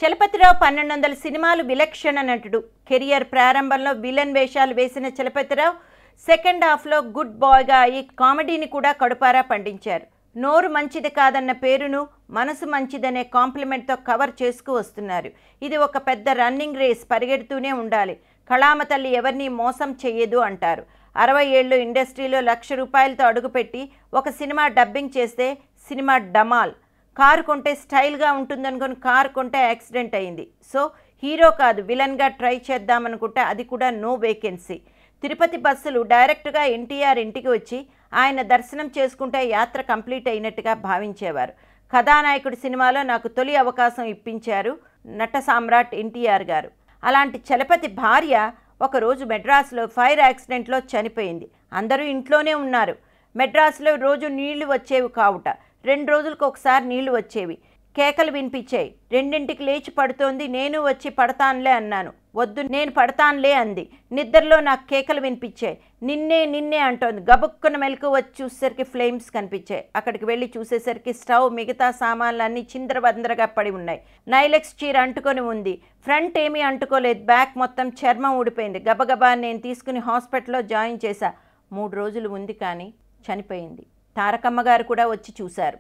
చలపతిరావు 1200 సినిమాలు విలక్షణ నటుడు. కెరియర్ ప్రారంభంలో విలన్ వేషాలు వేసిన చలపతిరావు సెకండ్ హాఫ్లో గుడ్ బాయ్గా అయి కామెడీని కూడా కడుపారా పండించారు. నోరు మంచిది కాదన్న పేరును మనసు మంచిదనే కాంప్లిమెంట్తో కవర్ చేసుకు వస్తున్నారు. ఇది ఒక పెద్ద రన్నింగ్ రేస్, పరిగెడుతూనే ఉండాలి. కళామ తల్లి ఎవరిని మోసం చెయ్యదు అంటారు. 60 ఏళ్ళు ఇండస్ట్రీలో ₹1,00,000 అడుగుపెట్టి ఒక సినిమా డబ్బింగ్ చేస్తే సినిమా డమాల్. కారు కొంటే స్టైల్గా ఉంటుందనుకుని కారు కొంటే యాక్సిడెంట్ అయింది. సో హీరో కాదు విలన్గా ట్రై చేద్దామనుకుంటే అది కూడా నో వేకెన్సీ. తిరుపతి బస్సులు డైరెక్ట్గా ఎన్టీఆర్ ఇంటికి వచ్చి ఆయన దర్శనం చేసుకుంటే యాత్ర కంప్లీట్ అయినట్టుగా భావించేవారు. కథానాయకుడి సినిమాలో నాకు తొలి అవకాశం ఇప్పించారు నట సామ్రాట్ ఎన్టీఆర్ గారు. అలాంటి చలపతి భార్య ఒకరోజు మెడ్రాస్లో ఫైర్ యాక్సిడెంట్లో చనిపోయింది. అందరూ ఇంట్లోనే ఉన్నారు. మెడ్రాస్లో రోజు నీళ్లు వచ్చేవి కావుట. 2 రోజులకు ఒకసారి నీళ్లు వచ్చేవి. కేకలు వినిపించాయి. 2ంటికి లేచి పడుతోంది. నేను వచ్చి పడతానులే అన్నాను. వద్దు నేను పడతానులే అంది. నిద్రలో నాకు కేకలు వినిపించాయి. నిన్నే నిన్నే అంటోంది. గబుక్కున మెలకు వచ్చి చూసేసరికి ఫ్లేమ్స్ కనిపించాయి. అక్కడికి వెళ్ళి చూసేసరికి స్టవ్ మిగతా సామాన్లన్నీ చిందరవందరగా పడి ఉన్నాయి. నైలెక్స్ చీర అంటుకొని ఉంది. ఫ్రంట్ ఏమీ అంటుకోలేదు. బ్యాక్ మొత్తం చర్మం ఊడిపోయింది. గబగబా నేను తీసుకుని హాస్పిటల్లో జాయిన్ చేశా. 3 రోజులు ఉంది కానీ చనిపోయింది. తారకమ్మ గారు కూడా వచ్చి చూశారు.